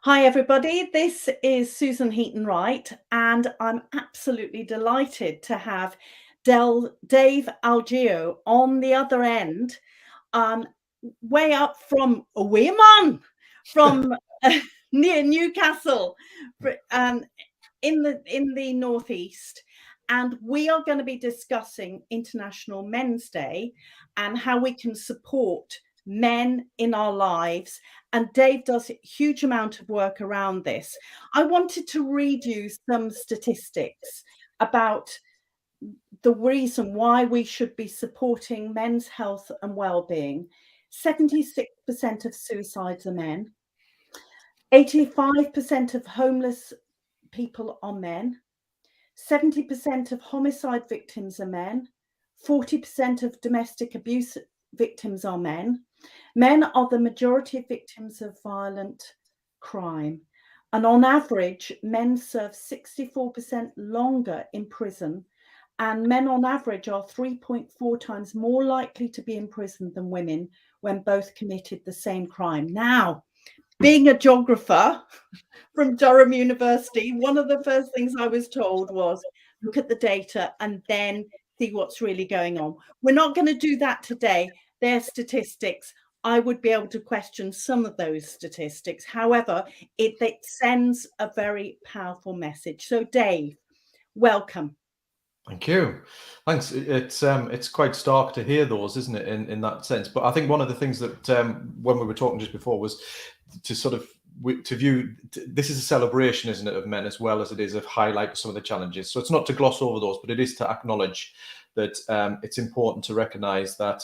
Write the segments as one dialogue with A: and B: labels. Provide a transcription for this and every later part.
A: Hi, everybody. This is Susan Heaton-Wright, and I'm absolutely delighted to have Dave Algeo on the other end, um, way up from Wearmouth, from near Newcastle, um, in the northeast. And we are going to be discussing International Men's Day and how we can support men in our lives. And Dave does a huge amount of work around this. I wanted to read you some statistics about the reason why we should be supporting men's health and well-being. 76% of suicides are men. 85% of homeless people are men. 70% of homicide victims are men. 40% of domestic abuse victims are men. Men are the majority of victims of violent crime. And on average, men serve 64% longer in prison. And men on average are 3.4 times more likely to be imprisoned than women when both committed the same crime. Now, being a geographer from Durham University, one of the first things I was told was look at the data and then see what's really going on. We're not going to do that today. They're statistics. I would be able to question some of those statistics. However, it sends a very powerful message. So, Dave, welcome.
B: Thank you. Thanks. It's quite stark to hear those, isn't it, in that sense? But I think one of the things that when we were talking just before was to sort of to view this is a celebration, isn't it, of men as well as it is of highlight some of the challenges. So it's not to gloss over those, but it is to acknowledge that it's important to recognise that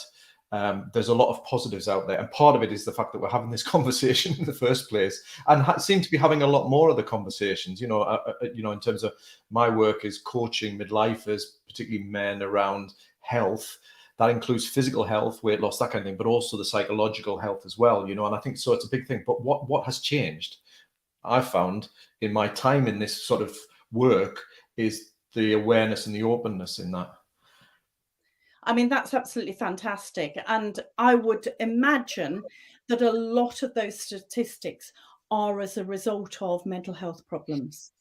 B: there's a lot of positives out there, and part of it is the fact that we're having this conversation in the first place, and seem to be having a lot more of the conversations. In terms of my work is coaching midlifers, particularly men, around health. That includes physical health, weight loss, that kind of thing, but also the psychological health as well. And I think so. It's a big thing. But what has changed, I've found in my time in this sort of work, is the awareness and the openness in that.
A: I mean, that's absolutely fantastic. And I would imagine that a lot of those statistics are as a result of mental health problems.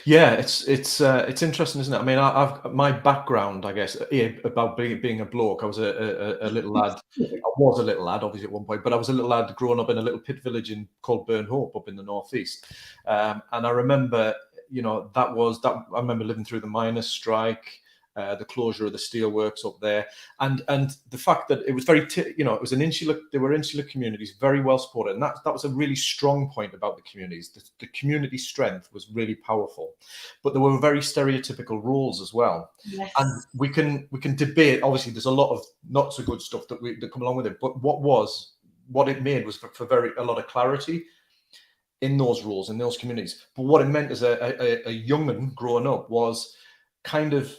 B: Yeah, it's interesting, isn't it? I mean, I've my background, I guess, about being a bloke. I was a little lad. I was a little lad, obviously, at one point, but I was a little lad growing up in a little pit village called Burnhope up in the northeast. And I remember, that I remember living through the miners' strike, the closure of the steelworks up there, and the fact that it was it was they were insular communities, very well supported, and that was a really strong point about the communities. The community strength was really powerful, but there were very stereotypical roles as well.
A: Yes.
B: And we can debate. Obviously, there's a lot of not so good stuff that come along with it, but what it made was for a lot of clarity in those roles in those communities. But what it meant as a young'un growing up was kind of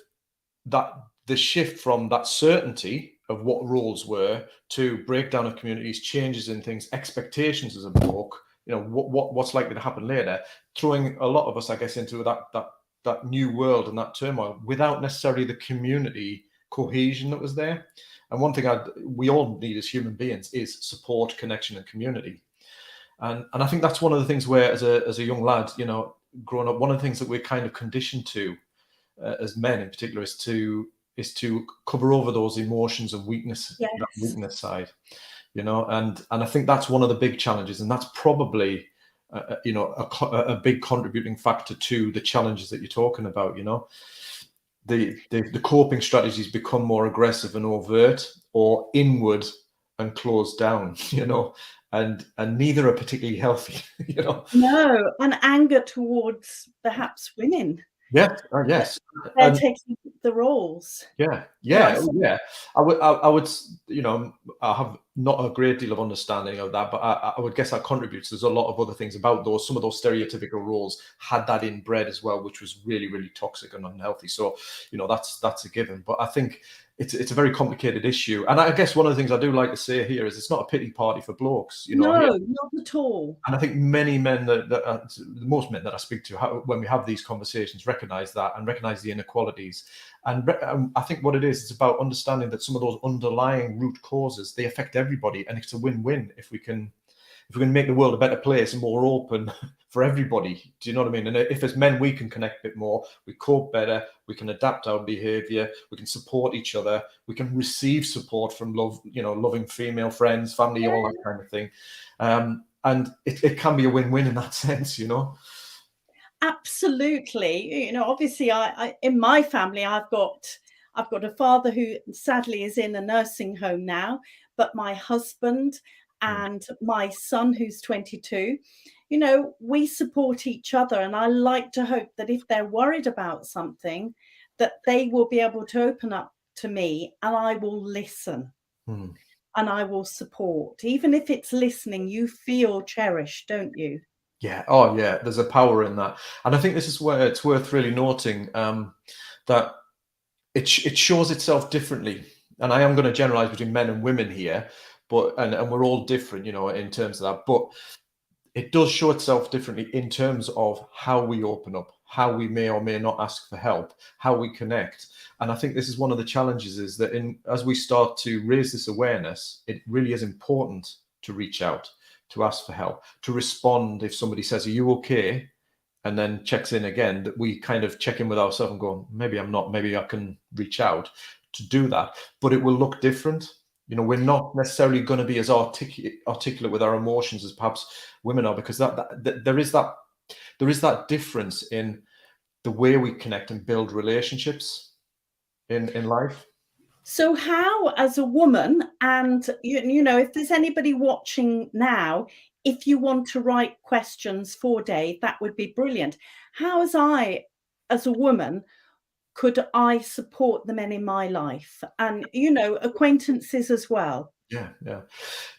B: that the shift from that certainty of what roles were to breakdown of communities, changes in things, expectations as a bloke, what's likely to happen later, throwing a lot of us, I guess, into that new world and that turmoil without necessarily the community cohesion that was there. And one thing we all need as human beings is support, connection, and community. And I think that's one of the things where, as a young lad, growing up, one of the things that we're kind of conditioned to, as men in particular, is to cover over those emotions and weakness,
A: Yes.
B: that weakness side, and I think that's one of the big challenges, and that's probably a big contributing factor to the challenges that you're talking about. The coping strategies become more aggressive and overt, or inward and closed down, and neither are particularly healthy.
A: No, and anger towards perhaps women.
B: Yes, yes.
A: They're taking the roles.
B: Yeah. I would, I have not a great deal of understanding of that, but I would guess that contributes. There's a lot of other things about some of those stereotypical roles had that inbred as well, which was really, really toxic and unhealthy. So, that's a given. But I think it's a very complicated issue. And I guess one of the things I do like to say here is it's not a pity party for blokes,
A: No, not at all.
B: And I think many men most men that I speak to, when we have these conversations, recognise that and recognise the inequalities. And I think what it is, it's about understanding that some of those underlying root causes, they affect everybody, and it's a win-win if we can if we're going to make the world a better place and more open for everybody. Do you know what I mean? And if as men we can connect a bit more, we cope better, we can adapt our behavior, we can support each other, we can receive support from loving female friends, family, all that kind of thing. And it can be a win-win in that sense,
A: Absolutely. Obviously, I in my family, I've got a father who sadly is in a nursing home now, but my husband and my son, who's 22, we support each other. And I like to hope that if they're worried about something, that they will be able to open up to me and I will listen. And I will support. Even if it's listening, you feel cherished, don't you?
B: Yeah. Oh, yeah. There's a power in that, and I think this is where it's worth really noting that it shows itself differently. And I am going to generalize between men and women here, but and we're all different, in terms of that. But it does show itself differently in terms of how we open up, how we may or may not ask for help, how we connect. And I think this is one of the challenges, is that as we start to raise this awareness, it really is important to reach out, to ask for help, to respond if somebody says, "Are you okay?" and then checks in again, that we kind of check in with ourselves and go, maybe I'm not, maybe I can reach out, to do that. But it will look different. We're not necessarily going to be as articulate with our emotions as perhaps women are, because there is that difference in the way we connect and build relationships in life.
A: So how, as a woman, and if there's anybody watching now, if you want to write questions for Dave, that would be brilliant. How, as a woman, could I support the men in my life, and acquaintances as well?
B: Yeah,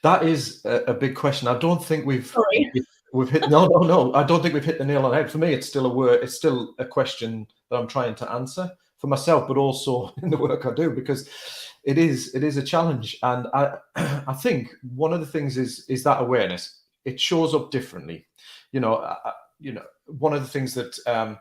B: that is a big question. I don't think
A: Sorry.
B: we've hit. No. I don't think we've hit the nail on the head. For me, it's still a word. It's still a question that I'm trying to answer for myself, but also in the work I do, because it is a challenge. And I think one of the things is that awareness. It shows up differently. One of the things that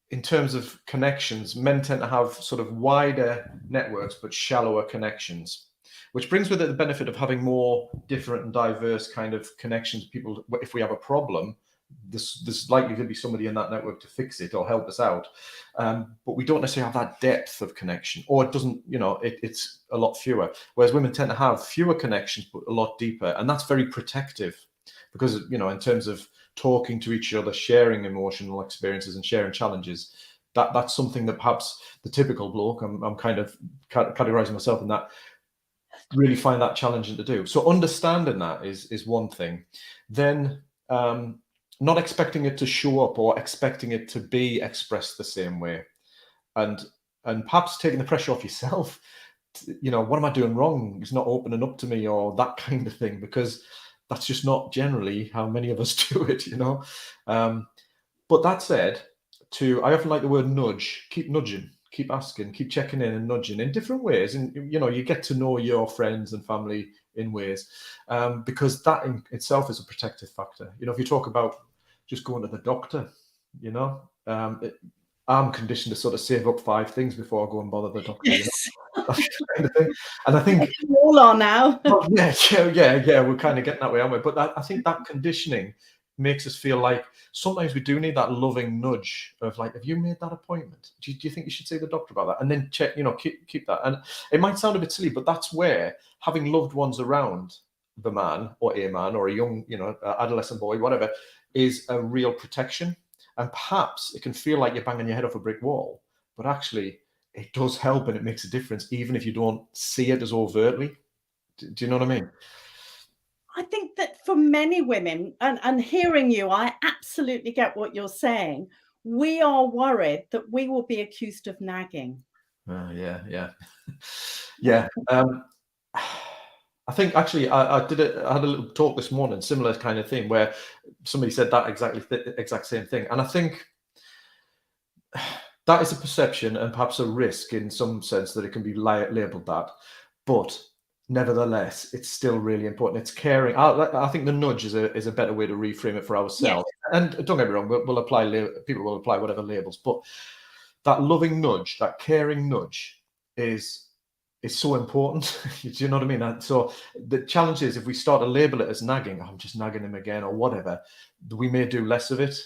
B: in terms of connections, men tend to have sort of wider networks but shallower connections, which brings with it the benefit of having more different and diverse kind of connections. People, if we have a problem, there's likely to be somebody in that network to fix it or help us out. But we don't necessarily have that depth of connection, or it doesn't, it's a lot fewer. Whereas women tend to have fewer connections, but a lot deeper. And that's very protective, because, in terms of talking to each other, sharing emotional experiences and sharing challenges, that's something that perhaps the typical bloke, I'm kind of categorizing myself in that, really find that challenging to do. So understanding that is one thing. Then not expecting it to show up or expecting it to be expressed the same way, and perhaps taking the pressure off yourself. What am I doing wrong? It's not opening up to me, or that kind of thing, because that's just not generally how many of us do it. But that said, I often like the word nudge. Keep nudging, keep asking, keep checking in and nudging in different ways. And, you get to know your friends and family in ways, because that in itself is a protective factor. If you talk about just going to the doctor, I'm conditioned to sort of save up 5 things before I go and bother the doctor.
A: Yes.
B: That kind of thing. And I think
A: we all are now.
B: well, yeah, we're kind of getting that way, aren't we? But I think that conditioning makes us feel like sometimes we do need that loving nudge of like, have you made that appointment? Do you think you should see the doctor about that? And then check, keep that. And it might sound a bit silly, but that's where having loved ones around the man or a young, adolescent boy, whatever, is a real protection. And perhaps it can feel like you're banging your head off a brick wall, but actually it does help and it makes a difference, even if you don't see it as overtly. Do you know what I mean?
A: I think that for many women, and hearing you, I absolutely get what you're saying. We are worried that we will be accused of nagging.
B: Yeah. Yeah. I think actually I had a little talk this morning, similar kind of thing, where somebody said that exact same thing. And I think that is a perception and perhaps a risk in some sense that it can be labeled that. But nevertheless, it's still really important. It's caring. I think the nudge is a better way to reframe it for ourselves. Yes. And don't get me wrong, people will apply whatever labels, but that loving nudge, that caring nudge is is so important. Do you know what I mean? And so the challenge is, if we start to label it as nagging, I'm just nagging him again or whatever, we may do less of it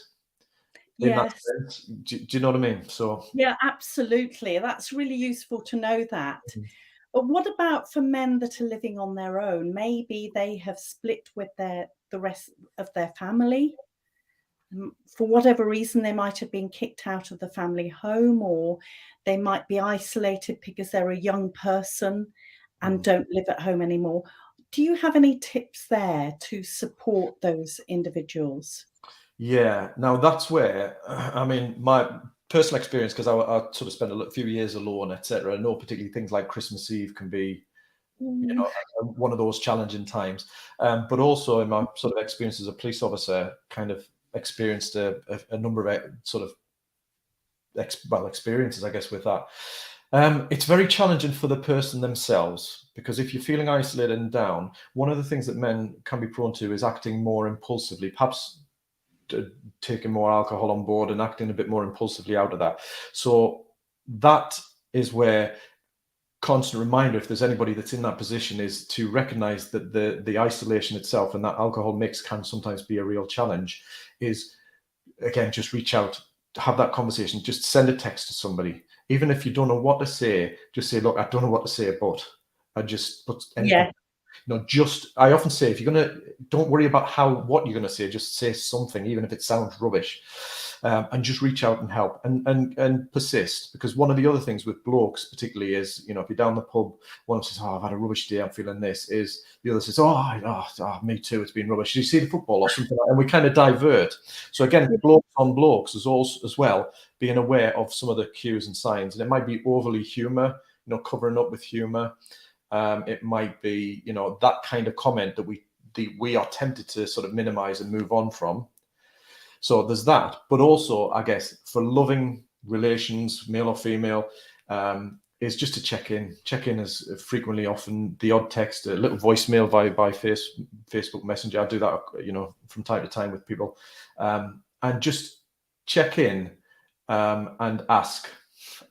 B: in that
A: Yes.
B: sense. Do you know what I mean? So
A: Yeah, absolutely. That's really useful to know that.
B: Mhm.
A: But what about for men that are living on their own? Maybe they have split with the rest of their family. For whatever reason, they might have been kicked out of the family home, or they might be isolated because they're a young person and
B: Mm.
A: don't live at home anymore. Do you have any tips there to support those individuals?
B: Yeah, now that's where, I mean, my personal experience, because I sort of spent a few years alone, etc. I know particularly things like Christmas Eve can be,
A: Mm,
B: one of those challenging times. But also in my sort of experience as a police officer, kind of experienced a number of sort of experiences, I guess, with that. It's very challenging for the person themselves, because if you're feeling isolated and down, one of the things that men can be prone to is acting more impulsively, perhaps taking more alcohol on board and acting a bit more impulsively out of that. So that is where constant reminder, if there's anybody that's in that position, is to recognize that the isolation itself and that alcohol mix can sometimes be a real challenge. Is, again, just reach out, have that conversation, just send a text to somebody, even if you don't know what to say. Just say, look, I don't know what to say, but I just put anything.
A: yeah,
B: Just, I often say, if you're gonna, don't worry about what you're gonna say, just say something, even if it sounds rubbish, and just reach out and help, and persist. Because one of the other things with blokes particularly is, if you're down the pub, one says, oh, I've had a rubbish day, I'm feeling this, is the other says, me too, it's been rubbish, did you see the football or something, and we kind of divert. So again, blokes on blokes is also as well being aware of some of the cues and signs, and it might be overly humor, covering up with humor. It might be, that kind of comment that we are tempted to sort of minimize and move on from. So there's that. But also, I guess, for loving relations, male or female, is just to check in as frequently, often, the odd text, a little voicemail by Facebook Messenger. I do that, from time to time with people, and just check in, and ask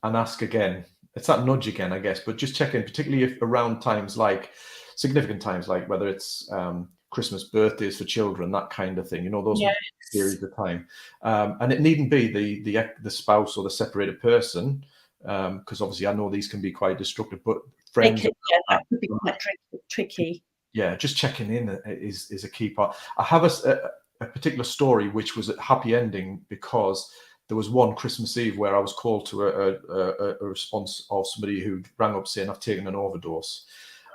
B: again. It's that nudge again, I guess, but just check in, particularly if around times like significant times, like whether it's Christmas, birthdays for children, that kind of thing. Those
A: yes.
B: periods of time, and it needn't be the spouse or the separated person, because obviously I know these can be quite destructive. But
A: They
B: friends,
A: can, yeah, that could be quite tricky.
B: yeah, just checking in is a key part. I have a particular story which was a happy ending, because there was one Christmas Eve where I was called to a response of somebody who rang up saying, I've taken an overdose.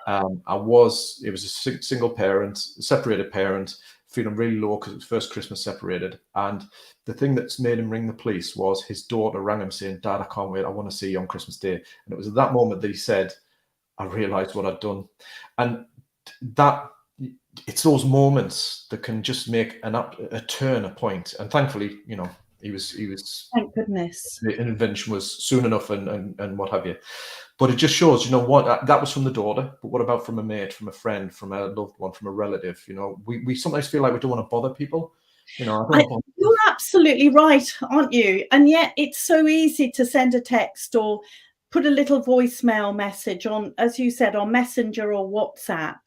B: It was a single parent, separated parent, feeling really low because it was first Christmas separated. And the thing that's made him ring the police was his daughter rang him saying, Dad, I can't wait, I want to see you on Christmas Day. And it was at that moment that he said, I realized what I'd done. And that, it's those moments that can just make a turn, a point. And thankfully, he was
A: Thank goodness.
B: the intervention was soon enough, and what have you. But it just shows, what, that was from the daughter, but what about from a mate, from a friend, from a loved one, from a relative? We sometimes feel like we don't want to bother people. I don't want to bother
A: You're absolutely right, aren't you? And yet it's so easy to send a text or put a little voicemail message on, as you said, on Messenger or WhatsApp.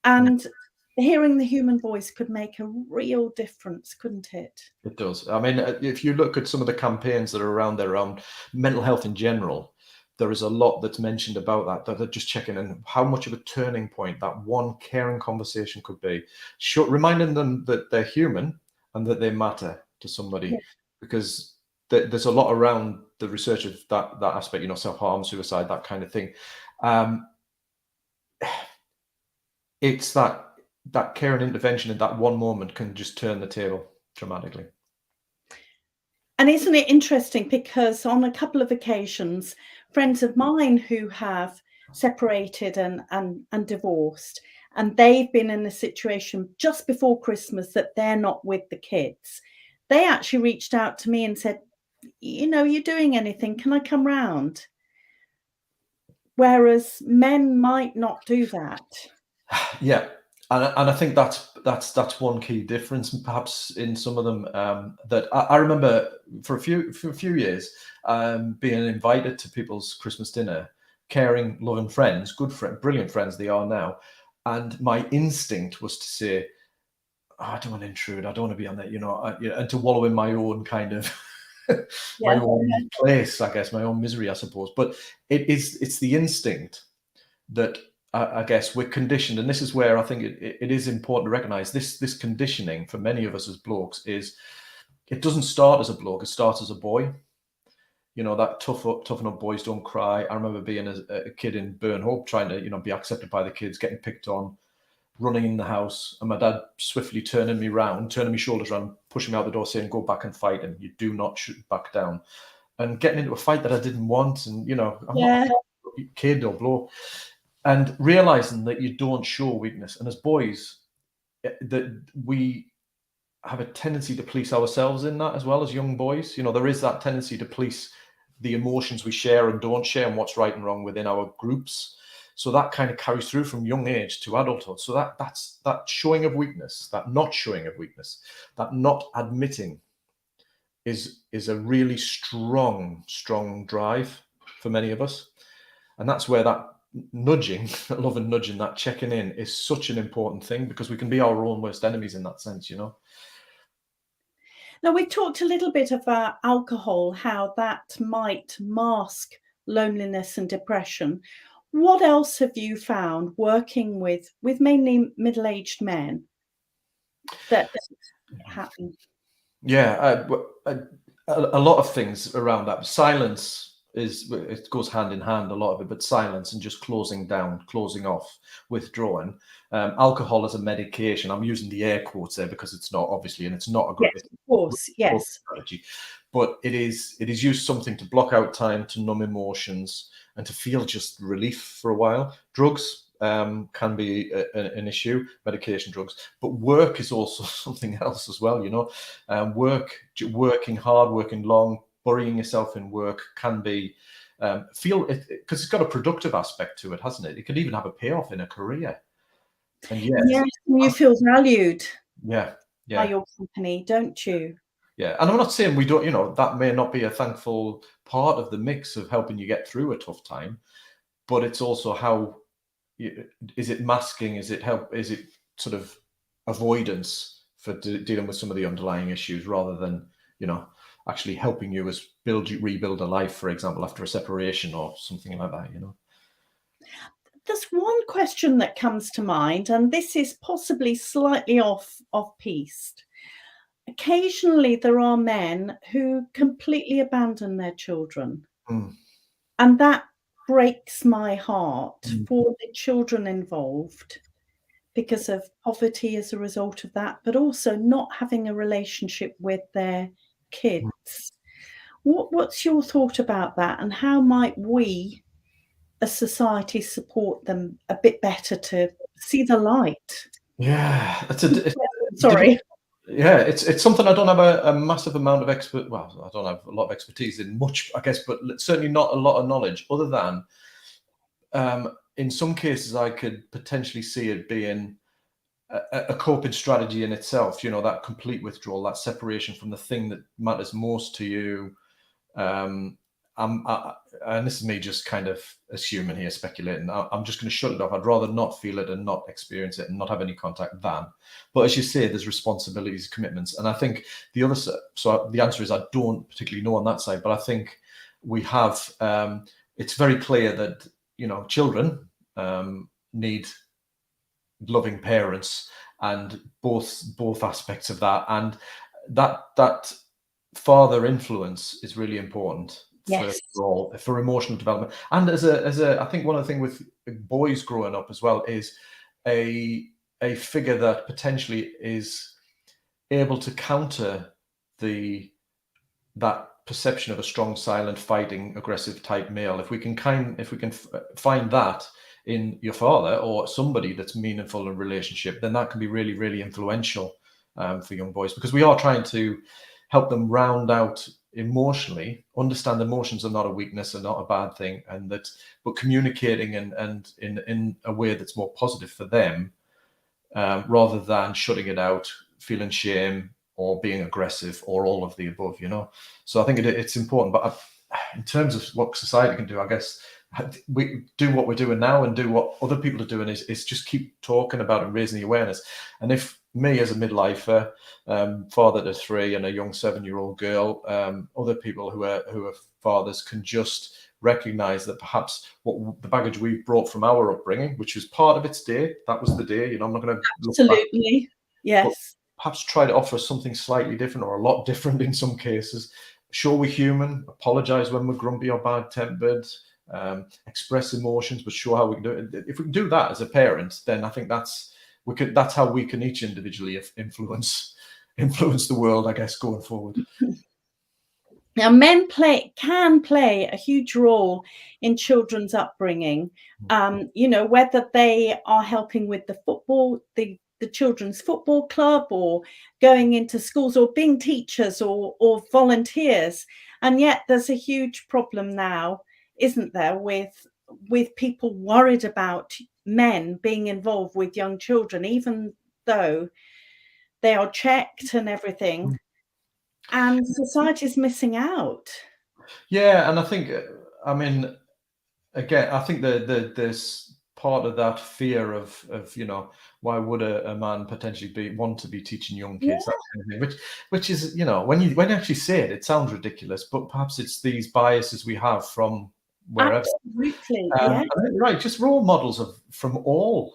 A: And hearing the human voice could make a real difference, couldn't it?
B: It does. I mean, if you look at some of the campaigns that are around there around mental health in general, there is a lot that's mentioned about that are just checking in how much of a turning point that one caring conversation could be. Reminding them that they're human and that they matter to somebody,
A: Yeah.
B: because there's a lot around the research of that aspect, self-harm, suicide, that kind of thing. It's that care and intervention in that one moment can just turn the table dramatically.
A: And isn't it interesting, because on a couple of occasions, friends of mine who have separated and divorced, and they've been in a situation just before Christmas that they're not with the kids, they actually reached out to me and said, you're doing anything? Can I come round? Whereas men might not do that.
B: Yeah, and I think that's one key difference, and perhaps in some of them, that I remember for a few years, being invited to people's Christmas dinner, caring, loving friends, brilliant friends they are now. And my instinct was to say, oh, I don't want to intrude. I don't want to be on that, and to wallow in my own kind of my own place, I guess, my own misery, I suppose. But it's the instinct that I guess we're conditioned, and this is where I think it is important to recognize this conditioning for many of us as blokes is it doesn't start as a bloke, it starts as a boy. That toughen up, boys don't cry. I remember being a kid in Burnhope trying to, be accepted by the kids, getting picked on, running in the house, and my dad swiftly turning me shoulders around, pushing me out the door, saying, "Go back and fight him. You do not shoot back down." And getting into a fight that I didn't want, and I'm not a kid or bloke, and realizing that you don't show weakness. And as boys, that we have a tendency to police ourselves in that as well as young boys. There is that tendency to police the emotions we share and don't share and what's right and wrong within our groups. So that kind of carries through from young age to adulthood. So that's that showing of weakness, that not showing of weakness, that not admitting is a really strong drive for many of us. And that's where that nudging, that love and nudging, that checking in is such an important thing, because we can be our own worst enemies in that sense,
A: Now, we talked a little bit about alcohol, how that might mask loneliness and depression. What else have you found working with mainly middle-aged men that happen?
B: Yeah, a lot of things around that. Silence it goes hand in hand, a lot of it, but silence and just closing down, closing off, withdrawing. Alcohol as a medication, I'm using the air quotes there because it's not, obviously, and it's not a good,
A: yes, of course, yes,
B: strategy, but it is used something to block out time, to numb emotions, and to feel just relief for a while. Drugs can be an issue, medication, drugs, but work is also something else as well. Working hard, working long, burying yourself in work can be because it's got a productive aspect to it, hasn't it? It could even have a payoff in a career. And
A: yes, you feel valued
B: by
A: your company, don't you?
B: Yeah, and I'm not saying we don't, that may not be a thankful part of the mix of helping you get through a tough time, but it's also how is it masking? Is it sort of avoidance for dealing with some of the underlying issues, rather than actually helping you as rebuild a life, for example, after a separation or something like that?
A: There's one question that comes to mind, and this is possibly slightly off piste. Occasionally, there are men who completely abandon their children, and that breaks my heart for the children involved, because of poverty as a result of that, but also not having a relationship with their kids. What's your thought about that, and how might we as society support them a bit better to see the light?
B: Yeah,
A: Sorry.
B: Yeah, it's something I don't have a massive amount of well, I don't have a lot of expertise in much, I guess, but certainly not a lot of knowledge, other than in some cases I could potentially see it being a coping strategy in itself, that complete withdrawal, that separation from the thing that matters most to you. And this is me just kind of assuming here, speculating. I'm just going to shut it off. I'd rather not feel it and not experience it and not have any contact than. But as you say, there's responsibilities, commitments. And I think the other side, so the answer is I don't particularly know on that side, but I think we have, it's very clear that, children need loving parents, and both aspects of that. And that father influence is really important for emotional development. And as a I think one of the things with boys growing up as well is a figure that potentially is able to counter that perception of a strong, silent, fighting, aggressive type male. If we can find that in your father or somebody that's meaningful in relationship, then that can be really, really influential for young boys, because we are trying to help them round out emotionally, understand emotions are not a weakness and not a bad thing, but communicating and in a way that's more positive for them, rather than shutting it out, feeling shame, or being aggressive, or all of the above. So I think it's important. But in terms of what society can do, I guess we do what we're doing now and do what other people are doing is just keep talking about and raising the awareness. And if me as a midlifer, father to 3 and a young 7-year-old girl, other people who are fathers can just recognize that perhaps what the baggage we brought from our upbringing, which was part of its day, that was the day, I'm not going to look back,
A: Absolutely.
B: but
A: Yes.
B: perhaps try to offer something slightly different or a lot different in some cases. Sure, we're human, apologize when we're grumpy or bad tempered, express emotions, but show how we can do it. If we can do that as a parent, then I think that's how we can each individually influence the world, I guess, going forward.
A: Now, men can play a huge role in children's upbringing. Whether they are helping with the football, the children's football club, or going into schools, or being teachers, or volunteers. And yet, there's a huge problem now, isn't there, with people worried about men being involved with young children, even though they are checked and everything. And society's missing out.
B: Yeah, and I think, I mean, again, I think there's part of that fear of why would a man potentially want to be teaching young
A: Yeah,
B: kids, that kind of thing, which is, when you actually say it sounds ridiculous, but perhaps it's these biases we have from wherever.
A: absolutely. Yeah,
B: I think you're right, just role models from all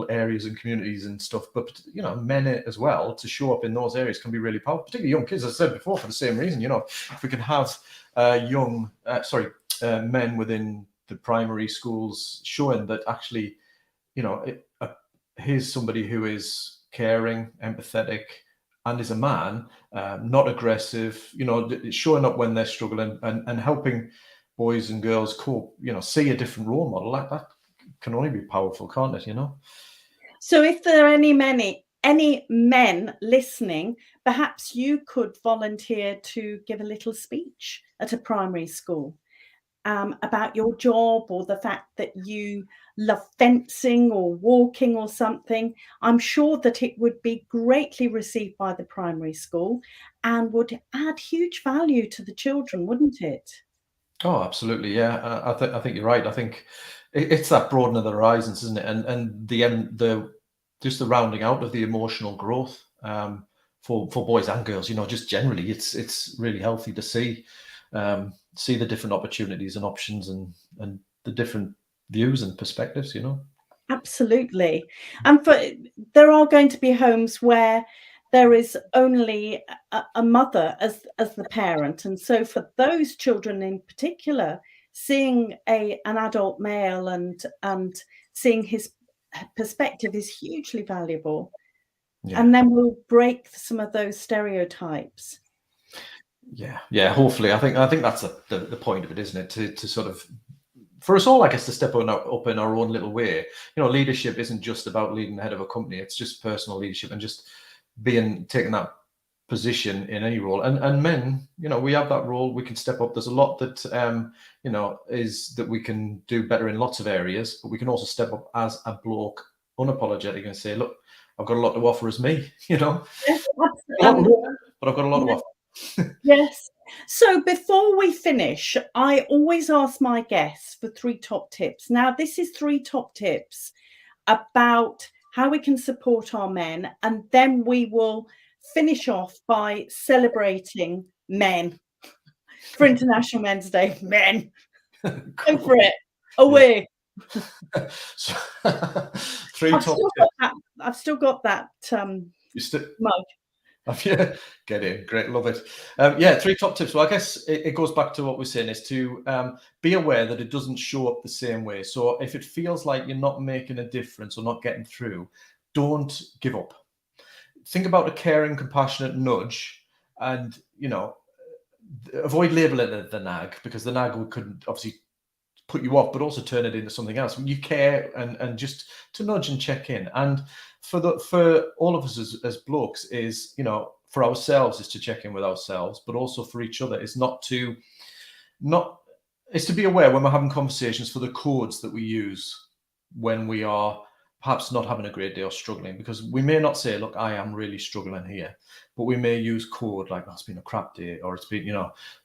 B: areas and communities and stuff, but men as well, to show up in those areas can be really powerful, particularly young kids, as I said before, for the same reason. If we can have men within the primary schools showing that actually, here's somebody who is caring, empathetic, and is a man, not aggressive, showing up when they're struggling and helping boys and girls cope, see a different role model. That can only be powerful, can't it?
A: So if there are any men listening, perhaps you could volunteer to give a little speech at a primary school about your job, or the fact that you love fencing or walking or something. I'm sure that it would be greatly received by the primary school and would add huge value to the children, wouldn't it?
B: Oh, absolutely. Yeah. I think you're right. I think it's that broadening of the horizons, isn't it? And the just the rounding out of the emotional growth, for boys and girls, just generally, it's really healthy to see the different opportunities and options and the different views and perspectives.
A: Absolutely. And there are going to be homes where there is only a mother as the parent. And so for those children in particular, seeing an adult male and seeing his perspective is hugely valuable.
B: Yeah.
A: And then we'll break some of those stereotypes.
B: Yeah. Hopefully, I think that's the point of it, isn't it? To sort of, for us all, I guess, to step up in our own little way. Leadership isn't just about leading the head of a company. It's just personal leadership and just taking that position in any role. And men, we have that role. We can step up. There's a lot that is that we can do better in lots of areas, but we can also step up as a bloke, unapologetic, and say, look, I've got a lot to offer as me.
A: Yes,
B: But I've got a lot to offer.
A: yes. So before we finish, I always ask my guests for 3 top tips. Now, this is 3 top tips about how we can support our men, and then we will finish off by celebrating men for International Men's Day. Men, go for it. Away.
B: So, 3 top tips.
A: I've still got that mug.
B: Yeah, get in. Great, love it. 3 top tips. Well, I guess it goes back to what we're saying, is to be aware that it doesn't show up the same way. So if it feels like you're not making a difference or not getting through, don't give up. Think about a caring, compassionate nudge, and avoid labeling it the nag, because the nag could obviously put you off, but also turn it into something else. You care, and just to nudge and check in. And for all of us as blokes, is for ourselves, is to check in with ourselves, but also for each other is to be aware when we're having conversations for the codes that we use when we are perhaps not having a great day or struggling, because we may not say, look, I am really struggling here, but we may use code like, oh, it's been a crap day, or it's been,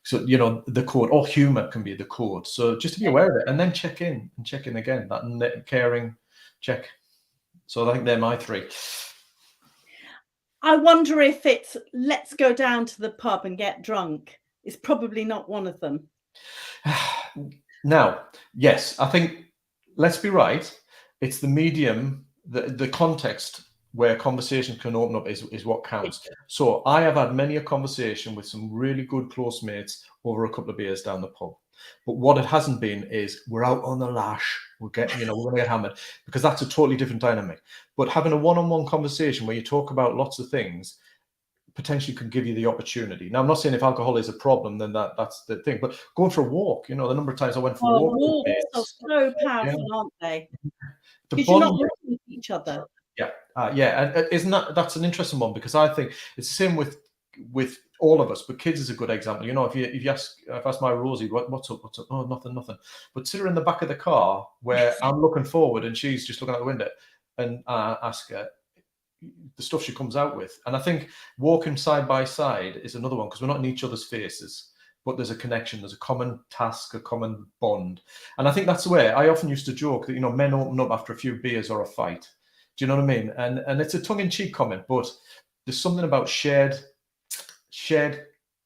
B: so, the code, or humor can be the code. So just to be aware of it, and then check in again, that caring check. So I think they're my three.
A: I wonder if it's let's go down to the pub and get drunk. It's probably not one of them.
B: Now, yes, I think, let's be right, it's the medium, the context where conversation can open up is what counts. So I have had many a conversation with some really good close mates over a couple of beers down the pub. But what it hasn't been is we're out on the lash, we're going to get hammered, because that's a totally different dynamic. But having a one-on-one conversation where you talk about lots of things potentially could give you the opportunity. Now, I'm not saying if alcohol is a problem, then that's the thing, but going for a walk, the number of times I went for a walk.
A: Walks are so powerful, aren't they? Because you're not looking at each other.
B: Yeah, and isn't that's an interesting one, because I think it's the same with all of us, but kids is a good example. If I ask my Rosie, what's up? Oh, nothing. But sit her in the back of the car where I'm looking forward and she's just looking out the window, and ask her the stuff she comes out with. And I think walking side by side is another one, because we're not in each other's faces, but there's a connection, there's a common task, a common bond. And I think that's the way I often used to joke that, men open up after a few beers or a fight. Do you know what I mean? And it's a tongue-in-cheek comment, but there's something about shared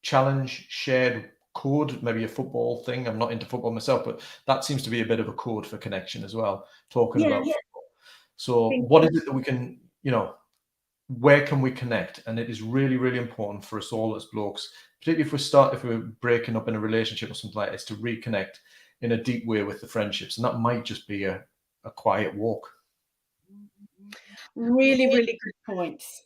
B: challenge, shared code, maybe a football thing. I'm not into football myself, but that seems to be a bit of a code for connection as well, talking about football. So what is it that we can, where can we connect? And it is really, really important for us all as blokes, particularly if we're breaking up in a relationship or something like this, to reconnect in a deep way with the friendships. And that might just be a quiet walk.
A: Really, really good points.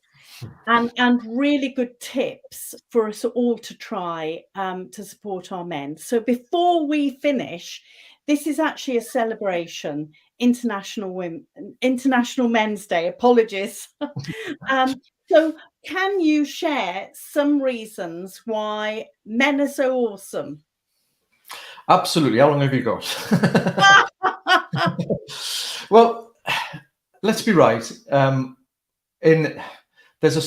A: And really good tips for us all to try to support our men. So before we finish, this is actually a celebration, International Men's Day. Apologies. So can you share some reasons why men are so awesome?
B: Absolutely. How long have you got? Well, let's be right. There's a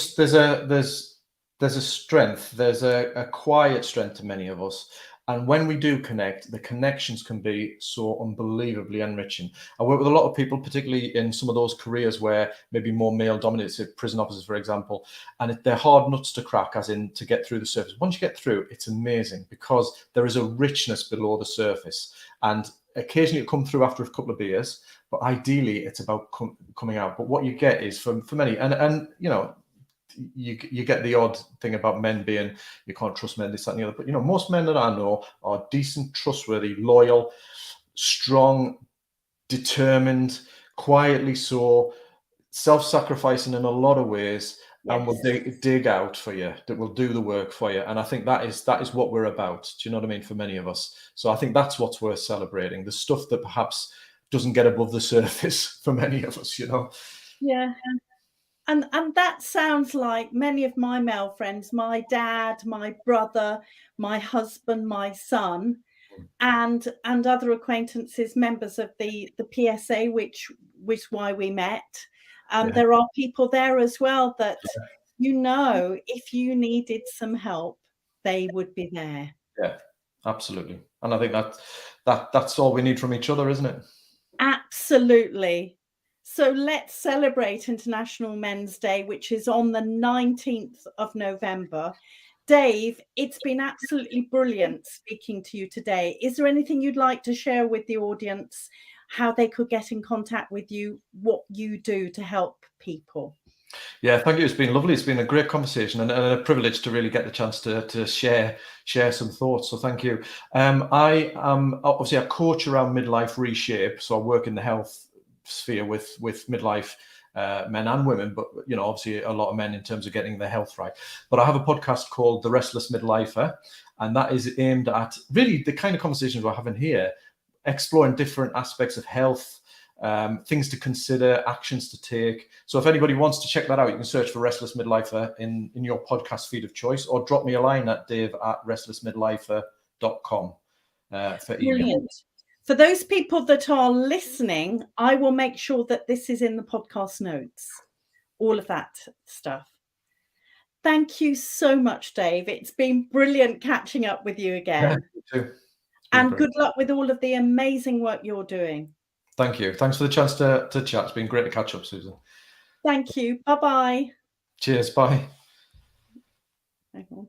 B: strength, there's a quiet strength to many of us. And when we do connect, the connections can be so unbelievably enriching. I work with a lot of people, particularly in some of those careers where maybe more male dominated, say prison officers, for example, and they're hard nuts to crack, as in to get through the surface. Once you get through, it's amazing, because there is a richness below the surface. And occasionally it comes through after a couple of beers, but ideally it's about coming out. But what you get is, for many, and you get the odd thing about men being, you can't trust men, this, that, and the other. But most men that I know are decent, trustworthy, loyal, strong, determined, quietly so, self-sacrificing in a lot of ways, and will dig out for you, that will do the work for you. And I think that is what we're about. Do you know what I mean? For many of us. So I think that's what's worth celebrating. The stuff that perhaps doesn't get above the surface for many of us,
A: Yeah. And that sounds like many of my male friends, my dad, my brother, my husband, my son, and other acquaintances, members of the PSA, which was why we met. There are people there as well that, if you needed some help, they would be there.
B: Yeah, absolutely. And I think that's all we need from each other, isn't it?
A: Absolutely. So let's celebrate International Men's Day, which is on the 19th of November. Dave, it's been absolutely brilliant speaking to you today. Is there anything you'd like to share with the audience, how they could get in contact with you, what you do to help people?
B: Yeah, thank you. It's been lovely. It's been a great conversation and a privilege to really get the chance to share some thoughts. So thank you. I am obviously a coach around midlife reshape. So I work in the health sphere with midlife men and women, but obviously a lot of men in terms of getting their health right. But I have a podcast called The Restless Midlifer, and that is aimed at really the kind of conversations we're having here, exploring different aspects of health, things to consider, actions to take. So if anybody wants to check that out, you can search for Restless Midlifer in your podcast feed of choice, or drop me a line at dave@restlessmidlifer.com for email.
A: Brilliant. For those people that are listening, I will make sure that this is in the podcast notes, all of that stuff. Thank you so much, Dave. It's been brilliant catching up with you again.
B: Yeah, you too.
A: And good luck with all of the amazing work you're doing.
B: Thank you. Thanks for the chance to chat. It's been great to catch up, Susan.
A: Thank you. Bye-bye.
B: Cheers. Bye.
A: Hang on.